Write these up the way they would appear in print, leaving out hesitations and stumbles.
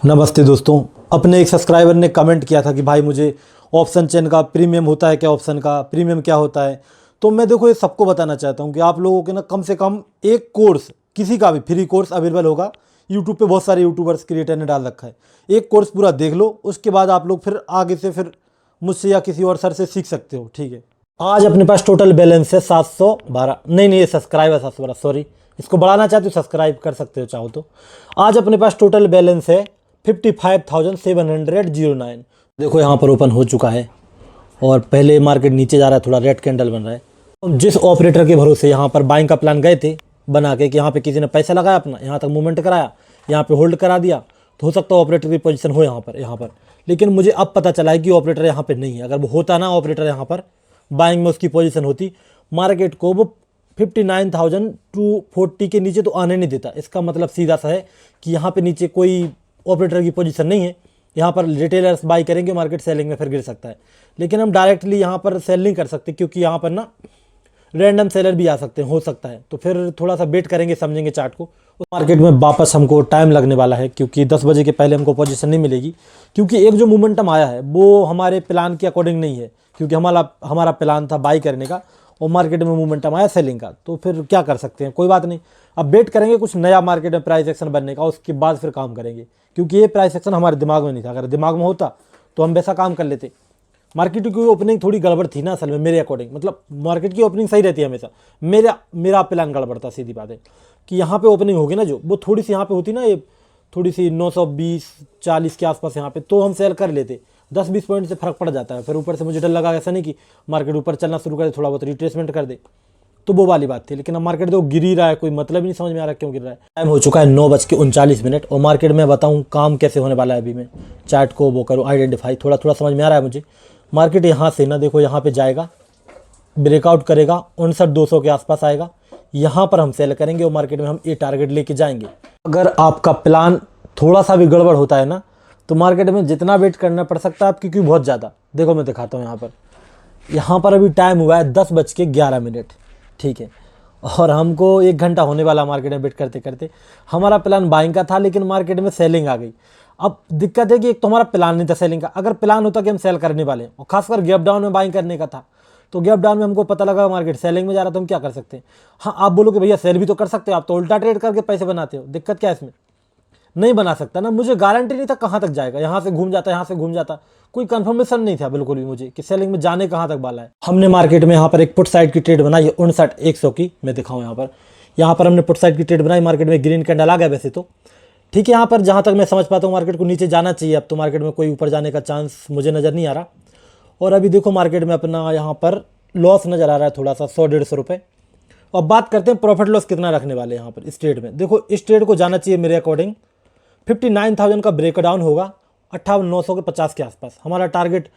नमस्ते दोस्तों। अपने एक सब्सक्राइबर ने कमेंट किया था कि भाई मुझे ऑप्शन चेन का प्रीमियम होता है क्या, ऑप्शन का प्रीमियम क्या होता है। तो मैं देखो ये सबको बताना चाहता हूँ कि आप लोगों के ना कम से कम एक कोर्स, किसी का भी फ्री कोर्स अवेलेबल होगा। यूट्यूब पे बहुत सारे यूट्यूबर्स क्रिएटर ने डाल रखा है। एक कोर्स पूरा देख लो, उसके बाद आप लोग फिर आगे से फिर मुझसे या किसी और सर से सीख सकते हो। ठीक है, आज अपने पास टोटल बैलेंस है 712। नहीं, ये सब्सक्राइबर 712, सॉरी। इसको बढ़ाना चाहते हो सब्सक्राइब कर सकते हो चाहो तो। आज अपने पास टोटल बैलेंस है 55,709। देखो यहाँ पर ओपन हो चुका है और पहले मार्केट नीचे जा रहा है, थोड़ा रेड कैंडल बन रहा है। हम जिस ऑपरेटर के भरोसे यहाँ पर बाइंग का प्लान गए थे बना के कि यहाँ पे किसी ने पैसा लगाया, अपना यहाँ तक मूवमेंट कराया, यहाँ पे होल्ड करा दिया, तो हो सकता है ऑपरेटर की पोजीशन हो यहाँ पर। लेकिन मुझे अब पता चला है कि ऑपरेटर यहाँ पे नहीं है। अगर वो होता ना ऑपरेटर यहाँ पर, बाइंग में उसकी पोजीशन होती, मार्केट को वो 59,240 के नीचे तो आने नहीं देता। इसका मतलब सीधा सा है कि यहाँ पे नीचे कोई ऑपरेटर की पोजीशन नहीं है। यहाँ पर रिटेलर्स बाई करेंगे, मार्केट सेलिंग में फिर गिर सकता है। लेकिन हम डायरेक्टली यहाँ पर सेल नहीं कर सकते, क्योंकि यहाँ पर ना रैंडम सेलर भी आ सकते हैं, हो सकता है। तो फिर थोड़ा सा वेट करेंगे, समझेंगे चार्ट को। उस मार्केट में वापस हमको टाइम लगने वाला है, क्योंकि 10 बजे के पहले हमको पोजीशन नहीं मिलेगी। क्योंकि एक जो मोमेंटम आया है वो हमारे प्लान के अकॉर्डिंग नहीं है, क्योंकि हमारा प्लान था बाई करने का और मार्केट में मोमेंटम आया सेलिंग का। तो फिर क्या कर सकते हैं, कोई बात नहीं। अब वेट करेंगे कुछ नया मार्केट में प्राइस एक्शन बनने का, उसके बाद फिर काम करेंगे। क्योंकि ये प्राइस एक्शन हमारे दिमाग में नहीं था। अगर दिमाग में होता तो हम वैसा काम कर लेते। मार्केट की ओपनिंग थोड़ी गड़बड़ थी ना असल में, मेरे अकॉर्डिंग। मतलब मार्केट की ओपनिंग सही रहती है हमेशा, मेरा प्लान गड़बड़ था। सीधी बात है कि यहाँ पे ओपनिंग होगी ना, जो वो थोड़ी सी यहाँ पे होती ना, ये थोड़ी सी 920-40 के आसपास यहाँ पे, तो हम सेल कर लेते। 10-20 पॉइंट से फर्क पड़ जाता है। फिर ऊपर से मुझे डर लगा, ऐसा नहीं कि मार्केट ऊपर चलना शुरू कर दे, थोड़ा बहुत रिट्रेसमेंट कर दे, तो वो वाली बात थी। लेकिन अब मार्केट तो गिर ही रहा है, कोई मतलब ही नहीं समझ में आ रहा क्यों गिर रहा है। टाइम हो चुका है 9:39 और मार्केट में बताऊं काम कैसे होने वाला है। अभी मैं चार्ट को वो करूँ आइडेंटिफाई, थोड़ा थोड़ा समझ में आ रहा है मुझे। मार्केट यहाँ से ना देखो, यहाँ पे जाएगा, ब्रेकआउट करेगा, 59,200 के आसपास आएगा, यहाँ पर हम सेल करेंगे और मार्केट में हम ये टारगेट लेके जाएंगे। अगर आपका प्लान थोड़ा सा भी गड़बड़ होता है ना, तो मार्केट में जितना वेट करना पड़ सकता है आप, क्योंकि बहुत ज़्यादा। देखो मैं दिखाता हूँ यहाँ पर अभी टाइम हुआ है 10:11। ठीक है, और हमको 1 घंटा होने वाला मार्केट में वेट करते करते। हमारा प्लान बाइंग का था, लेकिन मार्केट में सेलिंग आ गई। अब दिक्कत है कि एक तो हमारा प्लान नहीं था सेलिंग का। अगर प्लान होता कि हम सेल करने वाले हैं, और खासकर गैप डाउन में बाइंग करने का था, तो गैप डाउन में हमको पता लगा मार्केट सेलिंग में जा रहा, तो हम क्या कर सकते हैं। हाँ, आप बोलो कि भैया सेल भी तो कर सकते हो, आप तो उल्टा ट्रेड करके पैसे बनाते हो। दिक्कत क्या है इसमें, नहीं बना सकता ना। मुझे गारंटी नहीं था कहाँ तक जाएगा, यहाँ से घूम जाता, यहाँ से घूम जाता, कोई कंफर्मेशन नहीं था बिल्कुल भी मुझे कि सेलिंग में जाने कहाँ तक वाला है। हमने मार्केट में यहाँ पर एक पुट साइड की ट्रेड बनाई है 59,100 की। मैं दिखाऊँ यहाँ पर हमने पुट साइड की ट्रेड बनाई। मार्केट में ग्रीन कैंडल आ गया वैसे तो, ठीक है। यहाँ पर जहाँ तक मैं समझ पाता हूँ मार्केट को नीचे जाना चाहिए। अब तो मार्केट में कोई ऊपर जाने का चांस मुझे नज़र नहीं आ रहा। और अभी देखो मार्केट में अपना यहाँ पर लॉस नज़र आ रहा है थोड़ा सा, 100-150 रुपये। अब बात करते हैं प्रॉफिट लॉस कितना रखने वाले हैं यहाँ पर इस ट्रेड में। देखो इस ट्रेड को जाना चाहिए मेरे अकॉर्डिंग 59,000 का ब्रेकडाउन होगा 58,950 के आसपास। हमारा टारगेट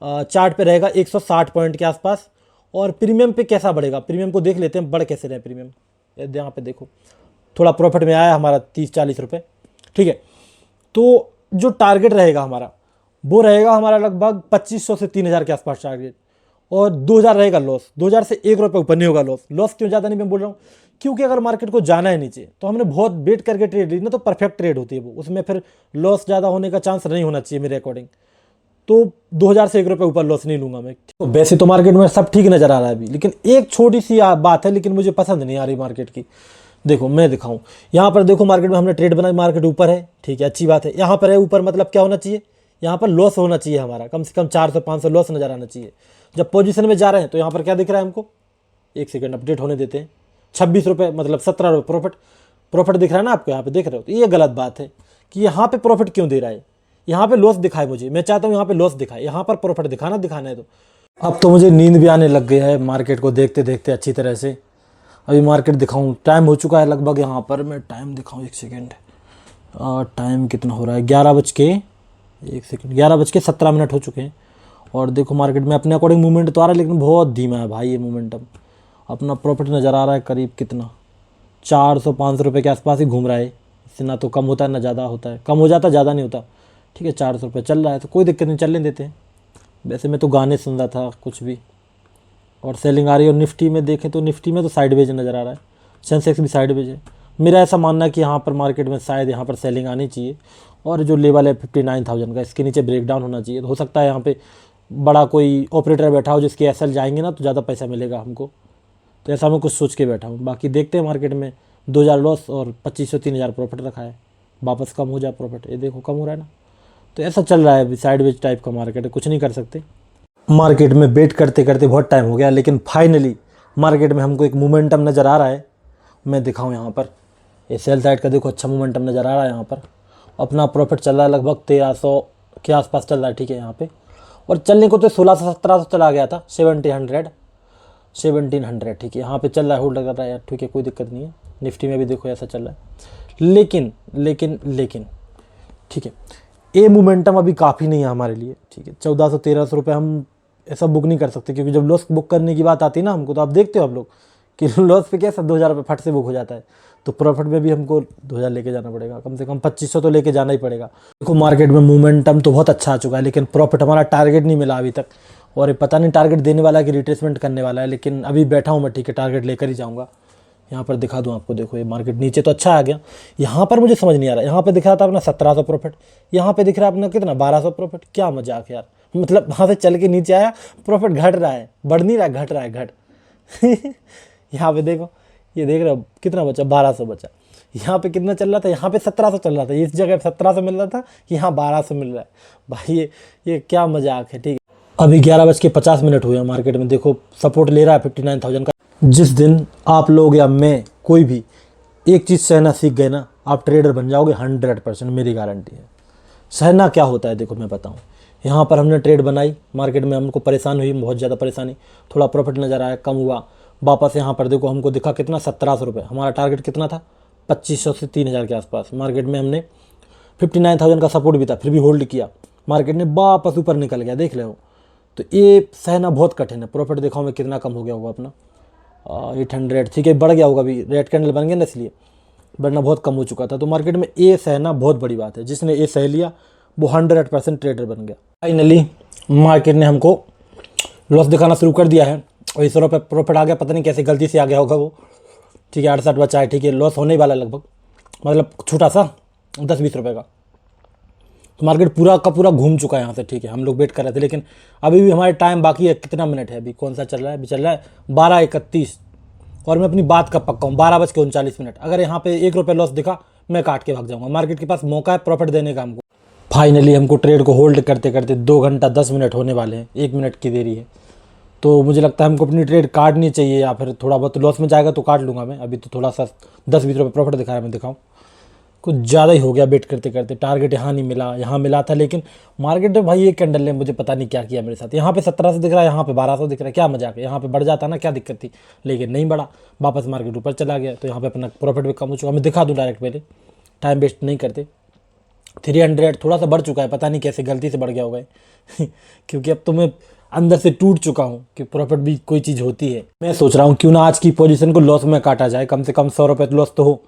चार्ट पे रहेगा 160 पॉइंट के आसपास। और प्रीमियम पे कैसा बढ़ेगा, प्रीमियम को देख लेते हैं, बढ़ कैसे रहे प्रीमियम। यहाँ पे देखो थोड़ा प्रॉफिट में आया हमारा 30-40 रुपये। ठीक है, तो जो टारगेट रहेगा हमारा, वो रहेगा हमारा लगभग 2,500 से 3,000 के आसपास टारगेट। और 2,000 रहेगा लॉस। 2,000 से 1 रुपये ऊपर नहीं होगा लॉस। लॉस क्यों ज़्यादा नहीं मैं बोल रहा हूँ, क्योंकि अगर मार्केट को जाना है नीचे, तो हमने बहुत वेट करके ट्रेड ली ना, तो परफेक्ट ट्रेड होती है वो। उसमें फिर लॉस ज़्यादा होने का चांस नहीं होना चाहिए मेरे अकॉर्डिंग। तो 2,000 से 1 रुपये ऊपर लॉस नहीं लूँगा मैं। तो वैसे तो मार्केट में सब ठीक नज़र आ रहा है अभी, लेकिन एक छोटी सी बात है, लेकिन मुझे पसंद नहीं आ रही मार्केट की। देखो मैं दिखाऊं, यहाँ पर देखो मार्केट में हमने ट्रेड बनाई, मार्केट ऊपर है, ठीक है, अच्छी बात है। यहाँ पर है ऊपर, मतलब क्या होना चाहिए, यहाँ पर लॉस होना चाहिए हमारा, कम से कम 400-500 लॉस नज़र आना चाहिए। जब पोजीशन में जा रहे हैं तो यहाँ पर क्या दिख रहा है हमको, एक सेकंड अपडेट होने देते हैं। 26 रुपये मतलब 17 रुपये प्रॉफिट दिख रहा है ना आपको, यहाँ पे देख रहे हो। तो ये गलत बात है कि यहाँ पे प्रॉफिट क्यों दे रहा है, यहाँ पे लॉस दिखाए मुझे। मैं चाहता हूँ यहाँ पे लॉस दिखाए, यहाँ पर प्रॉफिट दिखाना है। तो अब तो मुझे नींद भी आने लग गया है मार्केट को देखते देखते अच्छी तरह से। अभी मार्केट दिखाऊं, टाइम हो चुका है लगभग, यहाँ पर मैं टाइम दिखाऊं, एक सेकेंड। टाइम कितना हो रहा है, 11:17 हो चुके हैं। और देखो मार्केट में अपने अकॉर्डिंग मूवमेंट तो आ रहा है, लेकिन बहुत धीमा है भाई ये मूवमेंटम। अपना प्रॉफिट नज़र आ रहा है करीब कितना, 400-500 रुपये के आसपास ही घूम रहा है। इससे ना तो कम होता है ना ज़्यादा होता है, कम हो जाता ज़्यादा नहीं होता। ठीक है, 400 रुपये चल रहा है तो कोई दिक्कत नहीं, चलने देते हैं। वैसे मैं तो गाने सुन रहा था कुछ भी, और सेलिंग आ रही है। और निफ्टी में देखें तो निफ्टी में तो साइडवेज नज़र आ रहा है, सेंसेक्स भी साइडवेज है। मेरा ऐसा मानना है कि यहाँ पर मार्केट में शायद यहाँ पर सेलिंग आनी चाहिए, और जो लेवल है 59,000 का, इसके नीचे ब्रेकडाउन होना चाहिए। तो हो सकता है यहाँ पे बड़ा कोई ऑपरेटर बैठा हो जिसके एसएल जाएंगे ना तो ज़्यादा पैसा मिलेगा हमको। तो ऐसा मैं कुछ सोच के बैठा हूँ। बाकी देखते हैं, मार्केट में 2,000 लॉस और 2,500-3,000 प्रॉफिट रखा है, वापस कम हो जाए प्रॉफिट। ये देखो कम हो रहा है ना, तो ऐसा चल रहा है अभी, साइडवेज टाइप का मार्केट है, कुछ नहीं कर सकते। मार्केट में वेट करते करते बहुत टाइम हो गया, लेकिन फाइनली मार्केट में हमको एक मोमेंटम नज़र आ रहा है। मैं दिखाऊँ यहाँ पर, ये सेल साइड का देखो अच्छा मोमेंटम नज़र आ रहा है। यहाँ पर अपना प्रॉफिट चल रहा है लगभग 1,300 के आसपास चल रहा है, ठीक है यहाँ पे। और चलने को तो 1,600-1,700 चला गया था, 1,700, ठीक है यहाँ पे चल रहा है, होल्ड कर रहा है यार, ठीक है कोई दिक्कत नहीं है। निफ्टी में भी देखो ऐसा चल रहा है, लेकिन ठीक है, ये मोमेंटम अभी काफ़ी नहीं है हमारे लिए, ठीक है। 1,400-1,300 रुपये हम ऐसा बुक नहीं कर सकते, क्योंकि जब लॉस बुक करने की बात आती है ना हमको, तो आप देखते हो आप लोग कि लॉस पे क्या 2,000 रुपये फट से बुक हो जाता है। तो प्रॉफिट में भी हमको 2,000 लेके जाना पड़ेगा, कम से कम 2,500 तो लेके जाना ही पड़ेगा। देखो मार्केट में मोमेंटम तो बहुत अच्छा आ चुका है, लेकिन प्रॉफिट हमारा टारगेट नहीं मिला अभी तक। और ये पता नहीं टारगेट देने वाला है कि रिट्रेसमेंट करने वाला है, लेकिन अभी बैठा हूँ मैं, ठीक है टारगेट लेकर ही जाऊँगा। यहाँ पर दिखा दूँ आपको, देखो ये मार्केट नीचे तो अच्छा आ गया, यहाँ पर मुझे समझ नहीं आ रहा। यहाँ पे दिख रहा था अपना 1,700 प्रॉफिट, यहाँ पे दिख रहा है अपना कितना 1,200 प्रॉफिट। क्या मजाक यार, मतलब वहाँ से चल के नीचे आया, प्रॉफिट घट रहा है, बढ़ नहीं रहा, घट रहा है, घट यहाँ पे देखो, ये देख रहे हो कितना बचा, 1,200 बचा। यहाँ पे कितना चल रहा था, यहाँ पे 1,700 चल रहा था, इस जगह 1,700 मिल रहा था, यहाँ 1,200 मिल रहा है। भाई ये क्या मजाक है, ठीक है। अभी 11:50 हुए हैं, मार्केट में देखो सपोर्ट ले रहा है 59,000 का। जिस दिन आप लोग या मैं कोई भी एक चीज़ सहना सीख गए ना, आप ट्रेडर बन जाओगे 100%, मेरी गारंटी है। सहना क्या होता है देखो मैं बताऊँ। यहाँ पर हमने ट्रेड बनाई, मार्केट में हमको परेशान हुई, बहुत ज़्यादा परेशानी, थोड़ा प्रॉफिट नज़र आया, कम हुआ, वापस यहाँ पर देखो हमको दिखा कितना 1,700 रुपये। हमारा टारगेट कितना था 2,500 से 3,000 के आसपास। मार्केट में हमने 59,000 का सपोर्ट भी था, फिर भी होल्ड किया, मार्केट ने वापस ऊपर निकल गया, देख रहे हो। तो ये सहना बहुत कठिन है। प्रॉफिट देखो हमें कितना कम हो गया होगा अपना 800, ठीक है बढ़ गया होगा, अभी रेड कैंडल बन गया ना इसलिए, वरना बहुत कम हो चुका था। तो मार्केट में ए सहना बहुत बड़ी बात है, जिसने ए सह लिया वो 100% ट्रेडर बन गया। फाइनली मार्केट ने हमको लॉस दिखाना शुरू कर दिया है, और 100 रुपये प्रॉफिट आ गया, पता नहीं कैसे गलती से आ गया होगा वो, ठीक है 68 बचा है, ठीक है लॉस होने ही वाला लगभग, मतलब छोटा सा 10-20 रुपये का। तो मार्केट पूरा का पूरा घूम चुका है यहाँ से, ठीक है हम लोग वेट कर रहे थे, लेकिन अभी भी हमारे टाइम बाकी है। कितना मिनट है अभी, कौन सा चल रहा है, अभी चल रहा है 12:31, और मैं अपनी बात कब पक्का हूँ 12:39। अगर यहाँ पे 1 रुपये लॉस दिखा मैं काट के भाग जाऊँगा। मार्केट के पास मौका है प्रॉफिट देने का हमको। फाइनली हमको ट्रेड को होल्ड करते करते 2 घंटा 10 मिनट होने वाले हैं, 1 मिनट की देरी है। तो मुझे लगता है हमको अपनी ट्रेड काटनी चाहिए, या फिर थोड़ा बहुत लॉस में जाएगा तो काट लूँगा मैं। अभी तो थोड़ा सा 10-20 रुपये प्रॉफिट दिखा रहा है, मैं दिखाऊँ, कुछ ज़्यादा ही हो गया वेट करते करते। टारगेट यहाँ नहीं मिला, यहाँ मिला था, लेकिन मार्केट में भाई ये कैंडल ने मुझे पता नहीं क्या किया मेरे साथ। यहाँ पे 1,700 दिख रहा है, यहाँ पे 1,200 दिख रहा है, क्या मजाक है। यहाँ पे बढ़ जाता ना, क्या दिक्कत थी, लेकिन नहीं बढ़ा, वापस मार्केट ऊपर चला गया। तो यहाँ पे अपना प्रॉफिट भी कम हो चुका। मैं दिखा दूँ डायरेक्ट, पहले टाइम वेस्ट नहीं करते। 300 थोड़ा सा बढ़ चुका है, पता नहीं कैसे गलती से बढ़ गया होगा क्योंकि अब तो मैं अंदर से टूट चुका हूँ कि प्रॉफिट भी कोई चीज़ होती है। मैं सोच रहा हूँ क्यों ना आज की पोजीशन को लॉस में काटा जाए, कम से कम 100 रुपये लॉस तो हो।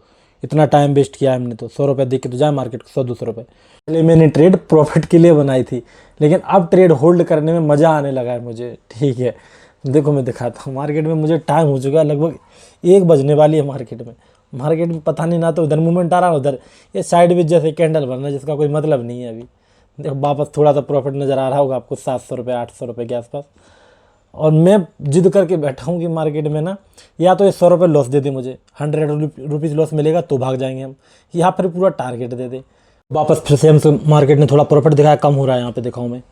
इतना टाइम वेस्ट किया हमने, तो 100 रुपये देख के तो जाए मार्केट को 100-200 रुपये। पहले मैंने ट्रेड प्रॉफिट के लिए बनाई थी, लेकिन अब ट्रेड होल्ड करने में मज़ा आने लगा है मुझे, ठीक है। देखो मैं दिखाता हूँ, मार्केट में मुझे टाइम हो चुका है, लगभग 1 बजने वाली है मार्केट में पता नहीं, ना तो उधर मूवमेंट आ रहा है, उधर ये साइड में जैसे कैंडल बन रहा है जिसका कोई मतलब नहीं है। अभी देखो वापस थोड़ा सा प्रॉफिट नज़र आ रहा होगा आपको 700 रुपये 800 रुपये के आसपास। और मैं जिद करके बैठा हूँ कि मार्केट में ना या तो ये 100 रुपये लॉस दे दे, मुझे 100 रुपीज़ लॉस मिलेगा तो भाग जाएंगे हम, या फिर पूरा टारगेट दे दे। वापस फिर से हमसे मार्केट ने थोड़ा प्रॉफिट दिखाया, कम हो रहा है। यहाँ पे दिखाऊँ मैं,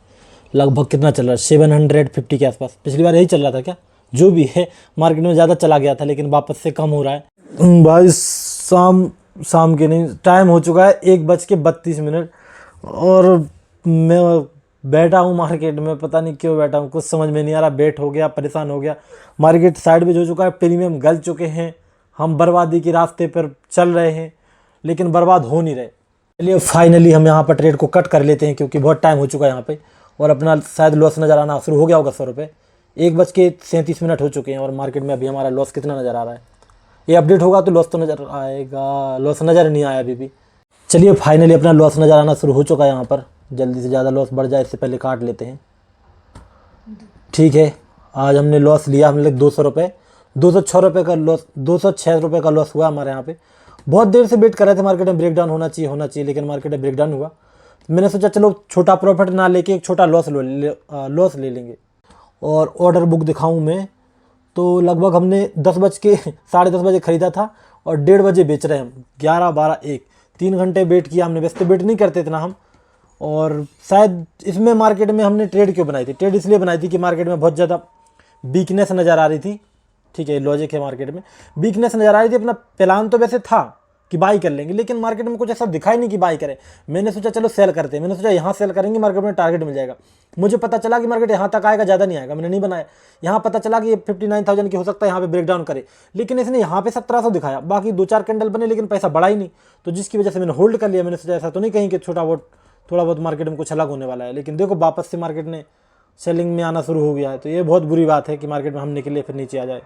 लगभग कितना चल रहा है 750 के आसपास। पिछली बार यही चल रहा था क्या, जो भी है मार्केट में ज़्यादा चला गया था, लेकिन वापस से कम हो रहा है। भाई शाम के नहीं, टाइम हो चुका है 1:32, और मैं बैठा हूँ मार्केट में, पता नहीं क्यों बैठा हूँ, कुछ समझ में नहीं आ रहा। वेट हो गया, परेशान हो गया, मार्केट साइडवेज हो चुका है, प्रीमियम गल चुके हैं, हम बर्बादी के रास्ते पर चल रहे हैं, लेकिन बर्बाद हो नहीं रहे। चलिए फाइनली हम यहाँ पर ट्रेड को कट कर लेते हैं, क्योंकि बहुत टाइम हो चुका है यहाँ पे, और अपना शायद लॉस नज़र आना शुरू हो गया होगा 100 रुपये। 1:37 हो चुके हैं, और मार्केट में अभी हमारा लॉस कितना नज़र आ रहा है। ये अपडेट होगा तो लॉस तो नज़र आएगा, लॉस नज़र नहीं आया अभी भी। चलिए फाइनली अपना लॉस नज़र आना शुरू हो चुका है यहाँ पर। जल्दी से ज़्यादा लॉस बढ़ जाए इससे पहले काट लेते हैं, ठीक है। आज हमने लॉस लिया, हमने 200 रुपये, 206 रुपये का लॉस, 206 रुपये का लॉस हुआ हमारे यहाँ पे। बहुत देर से वेट कर रहे थे मार्केट में ब्रेकडाउन होना चाहिए, लेकिन मार्केट में ब्रेकडाउन हुआ। तो मैंने सोचा चलो छोटा प्रॉफिट ना लेके एक छोटा लॉस ले लेंगे। और ऑर्डर बुक दिखाऊं मैं तो लगभग हमने 10:30 खरीदा था और 1:30 बजे बेच रहे हैं हम, 11, 12, 1, 3 घंटे वेट किया हमने। वैसे वेट नहीं करते इतना हम। और शायद इसमें मार्केट में हमने ट्रेड क्यों बनाई थी, ट्रेड इसलिए बनाई थी कि मार्केट में बहुत ज़्यादा वीकनेस नज़र आ रही थी। ठीक है, लॉजिक है, मार्केट में वीकनेस नज़र आ रही थी। अपना प्लान तो वैसे था कि बाई कर लेंगे, लेकिन मार्केट में कुछ ऐसा दिखाई नहीं कि बाई करें। मैंने सोचा चलो सेल करते हैं, मैंने सोचा यहाँ सेल करेंगे, मार्केट में टारगेट मिल जाएगा। मुझे पता चला कि मार्केट यहाँ तक आएगा, ज़्यादा नहीं आएगा, मैंने नहीं बनाया। यहाँ पता चला कि ये 59,000 की हो सकता है, यहाँ पे ब्रेकडाउन करे, लेकिन इसने यहाँ पे 1700 दिखाया। बाकी 2-4 कैंडल बने, लेकिन पैसा बढ़ा ही नहीं। तो जिसकी वजह से मैंने होल्ड कर लिया। मैंने सोचा ऐसा तो नहीं कहीं कि थोड़ा बहुत मार्केट में कुछ अलग होने वाला है, लेकिन देखो वापस से मार्केट ने सेलिंग में आना शुरू हो गया है। तो ये बहुत बुरी बात है कि मार्केट में हम निकले फिर नीचे आ जाए।